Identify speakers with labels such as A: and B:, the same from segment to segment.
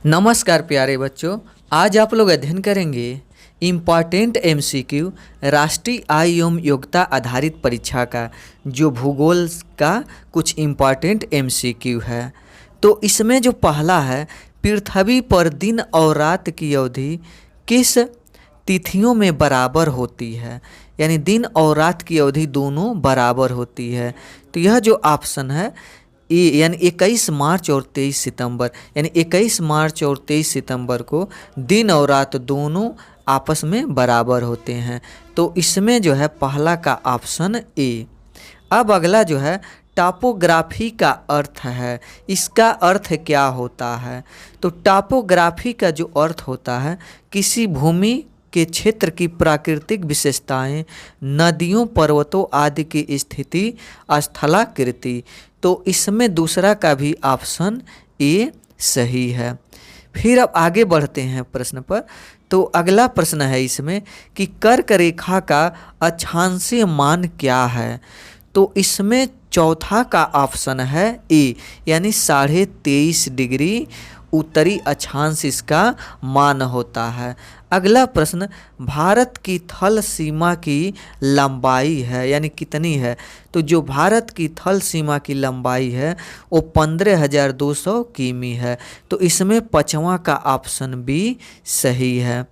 A: नमस्कार प्यारे बच्चों, आज आप लोग अध्ययन करेंगे इम्पॉर्टेंट एमसीक्यू राष्ट्रीय आय एवं योग्यता आधारित परीक्षा का, जो भूगोल का कुछ इम्पॉर्टेंट एमसीक्यू है। तो इसमें जो पहला है, पृथ्वी पर दिन और रात की अवधि किस तिथियों में बराबर होती है, यानी दिन और रात की अवधि दोनों बराबर होती है। तो यह जो ऑप्शन है ये, यानी 21 मार्च और 23 सितंबर, यानी 21 मार्च और 23 सितंबर को दिन और रात दोनों आपस में बराबर होते हैं। तो इसमें जो है पहला का ऑप्शन ए। अब अगला जो है टॉपोग्राफी का अर्थ है, इसका अर्थ क्या होता है? तो टॉपोग्राफी का जो अर्थ होता है, किसी भूमि के क्षेत्र की प्राकृतिक विशेषताएं, नदियों, पर्वतों आदि की स्थिति, स्थलाकृति। तो इसमें दूसरा का भी ऑप्शन ए सही है। फिर अब आगे बढ़ते हैं प्रश्न पर। तो अगला प्रश्न है इसमें कि कर्क रेखा का अक्षांशीय मान क्या है? तो इसमें चौथा का ऑप्शन है ए, यानी 23.5 डिग्री उत्तरी अक्षांश इसका मान होता है। अगला प्रश्न, भारत की थल सीमा की लंबाई है, यानी कितनी है? तो जो भारत की थल सीमा की लंबाई है वो 15,200 किमी है। तो इसमें पांचवा का ऑप्शन बी सही है।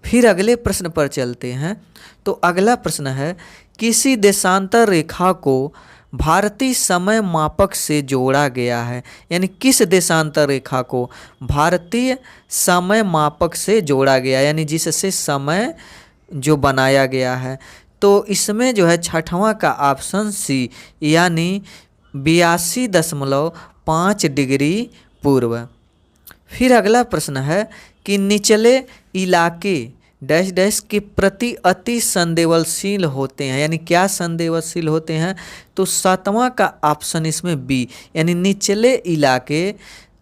A: फिर अगले प्रश्न पर चलते हैं। तो अगला प्रश्न है, किसी देशांतर रेखा को भारतीय समय मापक से जोड़ा गया है, यानी किस देशांतर रेखा को भारतीय समय मापक से जोड़ा गया, यानी जिससे समय जो बनाया गया है। तो इसमें जो है छठवां का ऑप्शन सी, यानी 82.5 डिग्री पूर्व। फिर अगला प्रश्न है कि निचले इलाके डैश डैश के प्रति अति संवेदनशील होते हैं, यानी क्या संवेदनशील होते हैं? तो सातवां का ऑप्शन इसमें बी, यानी निचले इलाके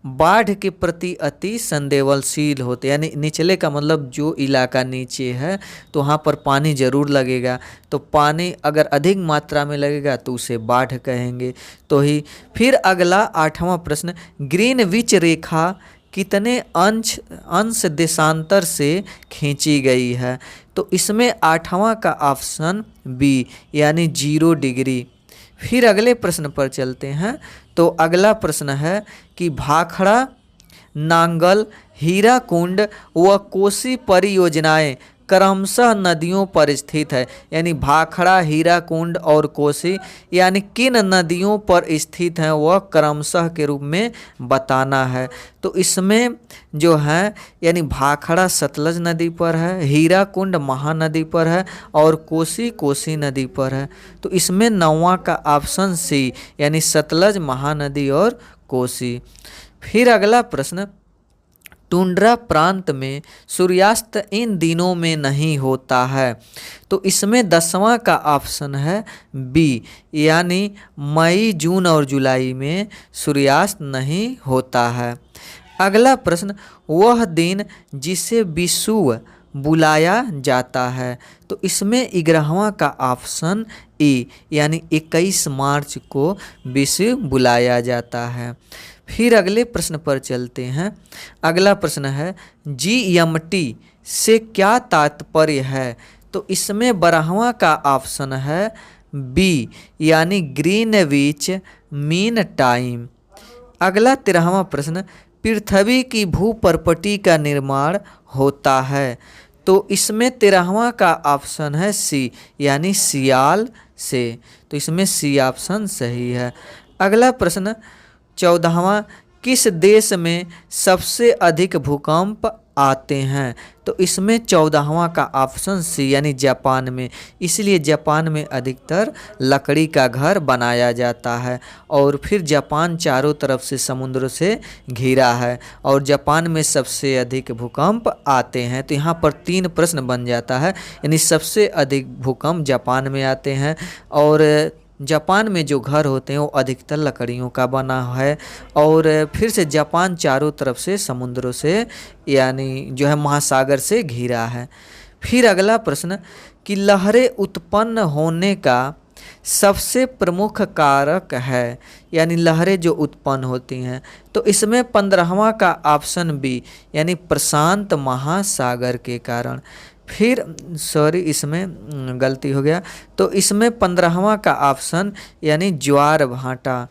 A: बाढ़ के प्रति अति संवेदनशील होते हैं। यानी निचले का मतलब जो इलाका नीचे है तो वहाँ पर पानी जरूर लगेगा, तो पानी अगर अधिक मात्रा में लगेगा तो उसे बाढ़ कहेंगे। तो ही फिर अगला आठवां प्रश्न, ग्रीनविच रेखा कितने अंश देशांतर से खींची गई है? तो इसमें आठवां का ऑप्शन बी, यानी 0 डिग्री। फिर अगले प्रश्न पर चलते हैं। तो अगला प्रश्न है कि भाखड़ा, नांगल, हीराकुंड व कोसी परियोजनाएं क्रमशः नदियों पर स्थित है, यानी भाखड़ा, हीराकुंड और कोसी यानी किन नदियों पर स्थित हैं वह क्रमशः के रूप में बताना है। तो इसमें जो है यानी भाखड़ा सतलज नदी पर है, हीराकुंड महानदी पर है और कोसी कोसी नदी पर है। तो इसमें नौवां का ऑप्शन सी, यानी सतलज, महानदी और कोसी। फिर अगला प्रश्न, टुंड्रा प्रांत में सूर्यास्त इन दिनों में नहीं होता है। तो इसमें 10वां का ऑप्शन है बी, यानी मई, जून और जुलाई में सूर्यास्त नहीं होता है। अगला प्रश्न, वह दिन जिसे विषुव बुलाया जाता है। तो इसमें 11वां का ऑप्शन ए, यानी 21 मार्च को विषुव बुलाया जाता है। फिर अगले प्रश्न पर चलते हैं। अगला प्रश्न है, GMT से क्या तात्पर्य है? तो इसमें 12वां का ऑप्शन है बी, यानी ग्रीनविच मीन टाइम। अगला 13वां प्रश्न, पृथ्वी की भूपर्पटी का निर्माण होता है। तो इसमें 13वां का ऑप्शन है सी, यानी सियाल से। तो इसमें सी ऑप्शन सही है। अगला प्रश्न 14वां, किस देश में सबसे अधिक भूकंप आते हैं? तो इसमें 14वां का ऑप्शन सी, यानी जापान में। इसलिए जापान में अधिकतर लकड़ी का घर बनाया जाता है और फिर जापान चारों तरफ से समुद्र से घिरा है और जापान में सबसे अधिक भूकंप आते हैं। तो यहाँ पर 3 प्रश्न बन जाता है, यानी सबसे अधिक भूकंप जापान में आते हैं और जापान में जो घर होते हैं वो अधिकतर लकड़ियों का बना है और फिर से जापान चारों तरफ से समुद्रों से यानी जो है महासागर से घिरा है। फिर अगला प्रश्न कि लहरें उत्पन्न होने का सबसे प्रमुख कारक है, यानी लहरें जो उत्पन्न होती हैं। तो इसमें 15वां का ऑप्शन बी, यानी प्रशांत महासागर के कारण। फिर सॉरी, इसमें गलती हो गया। तो इसमें 15वां का ऑप्शन यानी ज्वार भाटा।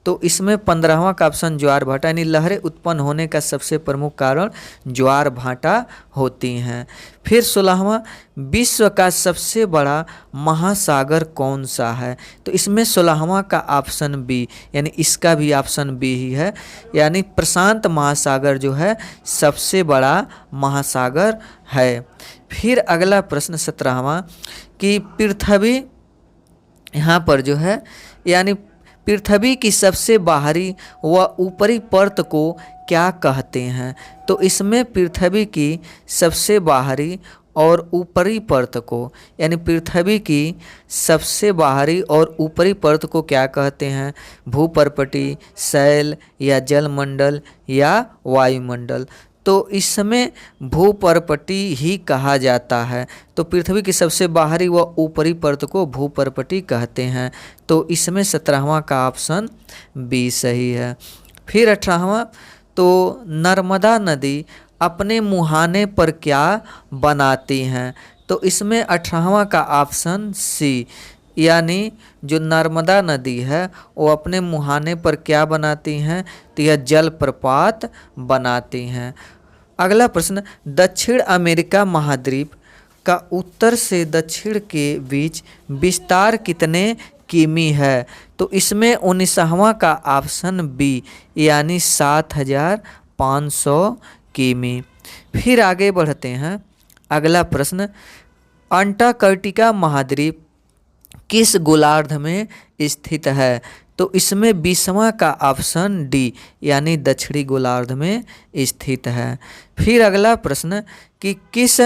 A: तो इसमें 15वां का ऑप्शन ज्वार भाटा, यानी लहरें उत्पन्न होने का सबसे प्रमुख कारण ज्वार भाटा होती हैं। फिर 16वां, विश्व का सबसे बड़ा महासागर कौन सा है? तो इसमें 16वां का ऑप्शन बी, यानी इसका भी ऑप्शन बी ही है, यानी प्रशांत महासागर जो है सबसे बड़ा महासागर है। फिर अगला प्रश्न 17वां कि पृथ्वी यहाँ पर जो है, यानी पृथ्वी की सबसे बाहरी व ऊपरी परत को क्या कहते हैं? तो इसमें पृथ्वी की सबसे बाहरी और ऊपरी परत को, यानी पृथ्वी की सबसे बाहरी और ऊपरी परत को क्या कहते हैं? भूपर्पटी, शैल या जलमंडल या वायुमंडल। तो इसमें भूपर्पटी ही कहा जाता है। तो पृथ्वी की सबसे बाहरी व ऊपरी परत को भूपर्पटी कहते हैं। तो इसमें 17वां का ऑप्शन बी सही है। फिर 18वां, तो नर्मदा नदी अपने मुहाने पर क्या बनाती हैं? तो इसमें 18वां का ऑप्शन सी, यानी जो नर्मदा नदी है वो अपने मुहाने पर क्या बनाती हैं? तो यह जलप्रपात बनाती हैं। अगला प्रश्न, दक्षिण अमेरिका महाद्वीप का उत्तर से दक्षिण के बीच विस्तार कितने किमी है? तो इसमें 19वां का ऑप्शन बी, यानी 7500 किमी। फिर आगे बढ़ते हैं। अगला प्रश्न, अंटार्कटिका महाद्वीप किस गोलार्ध में स्थित है? तो इसमें 20वां का ऑप्शन डी, यानी दक्षिणी गोलार्ध में स्थित है। फिर अगला प्रश्न कि किस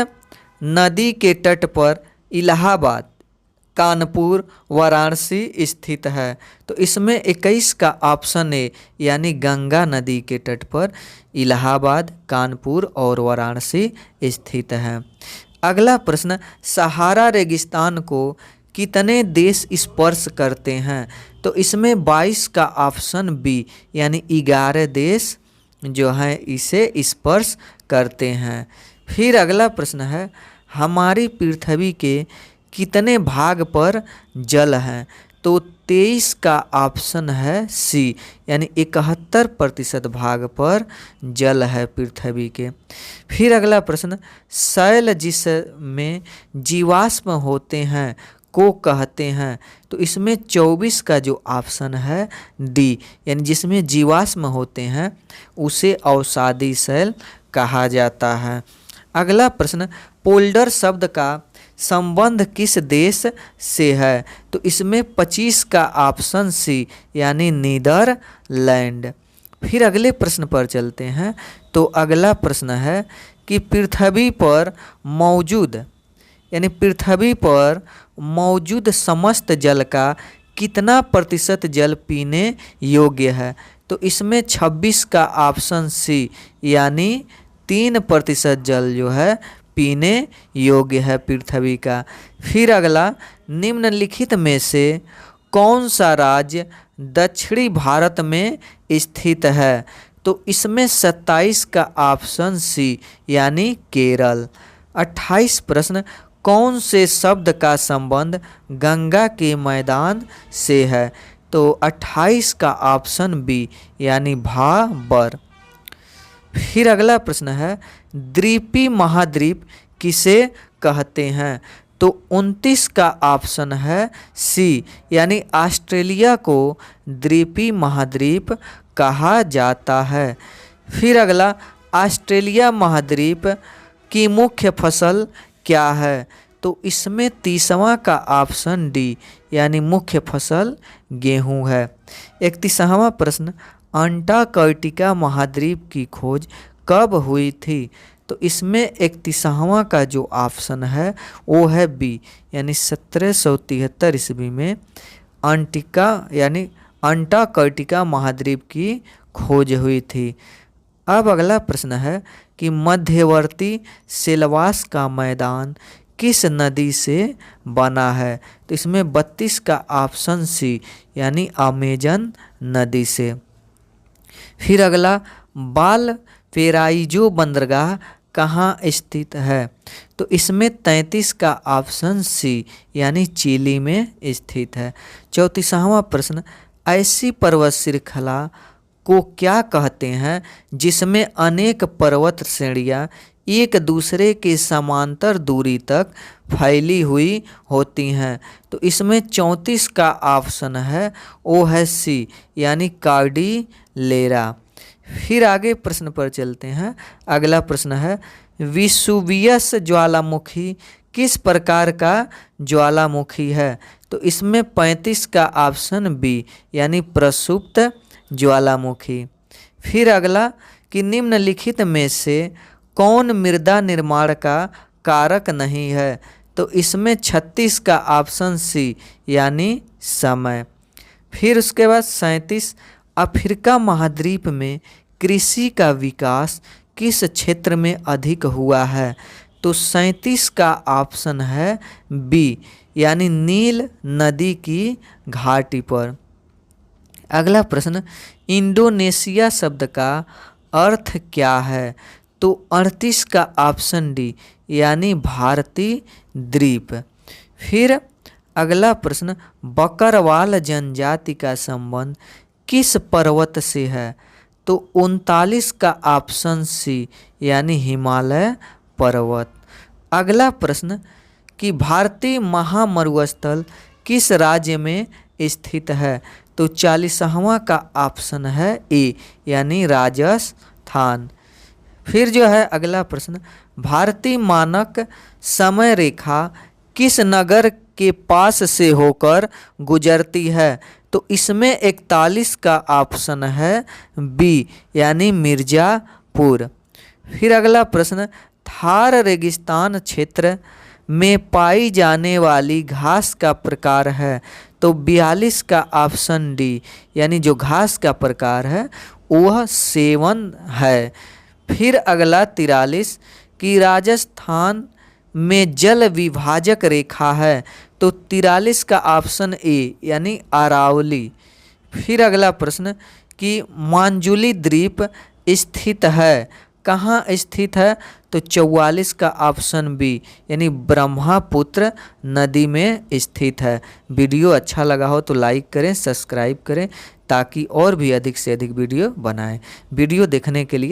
A: नदी के तट पर इलाहाबाद, कानपुर, वाराणसी स्थित है? तो इसमें 21 का ऑप्शन ए, यानी गंगा नदी के तट पर इलाहाबाद, कानपुर और वाराणसी स्थित है। अगला प्रश्न, सहारा रेगिस्तान को कितने देश स्पर्श करते हैं? तो इसमें 22 का ऑप्शन बी, यानी 11 देश जो हैं इसे स्पर्श करते हैं। फिर अगला प्रश्न है, हमारी पृथ्वी के कितने भाग पर जल हैं? तो 23 का ऑप्शन है सी, यानी 71% भाग पर जल है पृथ्वी के। फिर अगला प्रश्न, शैल जिसमें जीवाश्म होते हैं को कहते हैं? तो इसमें 24 का जो ऑप्शन है डी, यानी जिसमें जीवाश्म होते हैं उसे अवसादी शैल कहा जाता है। अगला प्रश्न, पोल्डर शब्द का संबंध किस देश से है? तो इसमें 25 का ऑप्शन सी, यानी नीदरलैंड। फिर अगले प्रश्न पर चलते हैं। तो अगला प्रश्न है कि पृथ्वी पर मौजूद, यानी पृथ्वी पर मौजूद समस्त जल का कितना प्रतिशत जल पीने योग्य है? तो इसमें 26 का ऑप्शन सी, यानी 3% जल जो है पीने योग्य है पृथ्वी का। फिर अगला, निम्नलिखित में से कौन सा राज्य दक्षिणी भारत में स्थित है? तो इसमें 27 का ऑप्शन सी, यानी केरल। 28 प्रश्न, कौन से शब्द का संबंध गंगा के मैदान से है? तो 28 का ऑप्शन बी, यानी भाबर। फिर अगला प्रश्न है, द्वीपी महाद्वीप किसे कहते हैं? तो 29 का ऑप्शन है सी, यानी ऑस्ट्रेलिया को द्वीपी महाद्वीप कहा जाता है। फिर अगला, ऑस्ट्रेलिया महाद्वीप की मुख्य फसल क्या है? तो इसमें 30वां का ऑप्शन डी, यानी मुख्य फसल गेहूं है। 31वां प्रश्न, अंटार्कटिका महाद्वीप की खोज कब हुई थी? तो इसमें 31वां का जो ऑप्शन है वो है बी, यानी 1773 ईस्वी में अंटार्कटिका महाद्वीप की खोज हुई थी। अब अगला प्रश्न है कि मध्यवर्ती सेलवास का मैदान किस नदी से बना है? तो इसमें 32 का ऑप्शन सी यानी अमेजन नदी से। फिर अगला, वालपेराइजो बंदरगाह कहाँ स्थित है? तो इसमें 33 का ऑप्शन सी यानी चिली में स्थित है। 34वां प्रश्न, ऐसी पर्वत श्रृंखला को क्या कहते हैं जिसमें अनेक पर्वत श्रेणियाँ एक दूसरे के समांतर दूरी तक फैली हुई होती हैं? तो इसमें 34 का ऑप्शन है वो है सी यानी कॉर्डिलेरा। फिर आगे प्रश्न पर चलते हैं। अगला प्रश्न है, विसुवियस ज्वालामुखी किस प्रकार का ज्वालामुखी है? तो इसमें 35 का ऑप्शन बी यानी प्रसुप्त ज्वालामुखी। फिर अगला कि निम्नलिखित में से कौन मृदा निर्माण का कारक नहीं है? तो इसमें 36 का ऑप्शन सी यानी समय। फिर उसके बाद 37, अफ्रीका महाद्वीप में कृषि का विकास किस क्षेत्र में अधिक हुआ है? तो 37 का ऑप्शन है बी यानी नील नदी की घाटी पर। अगला प्रश्न, इंडोनेशिया शब्द का अर्थ क्या है? तो 38 का ऑप्शन डी यानी भारतीय द्वीप। फिर अगला प्रश्न, बकरवाल जनजाति का संबंध किस पर्वत से है? तो 39 का ऑप्शन सी यानी हिमालय पर्वत। अगला प्रश्न कि भारतीय महामरुस्थल किस राज्य में स्थित है? तो 40वां का ऑप्शन है ए यानी राजस्थान। फिर जो है अगला प्रश्न, भारतीय मानक समय रेखा किस नगर के पास से होकर गुजरती है? तो इसमें 41 का ऑप्शन है बी यानी मिर्जापुर। फिर अगला प्रश्न, थार रेगिस्तान क्षेत्र में पाई जाने वाली घास का प्रकार है? तो 42 का ऑप्शन डी यानी जो घास का प्रकार है वह सेवन है। फिर अगला 43 कि राजस्थान में जल विभाजक रेखा है? तो 43 का ऑप्शन ए यानी अरावली। फिर अगला प्रश्न कि मांजुली द्वीप स्थित है कहाँ स्थित है? तो 44 का ऑप्शन बी यानी ब्रह्मपुत्र नदी में स्थित है। वीडियो अच्छा लगा हो तो लाइक करें, सब्सक्राइब करें ताकि और भी अधिक से अधिक वीडियो बनाएं। वीडियो देखने के लिए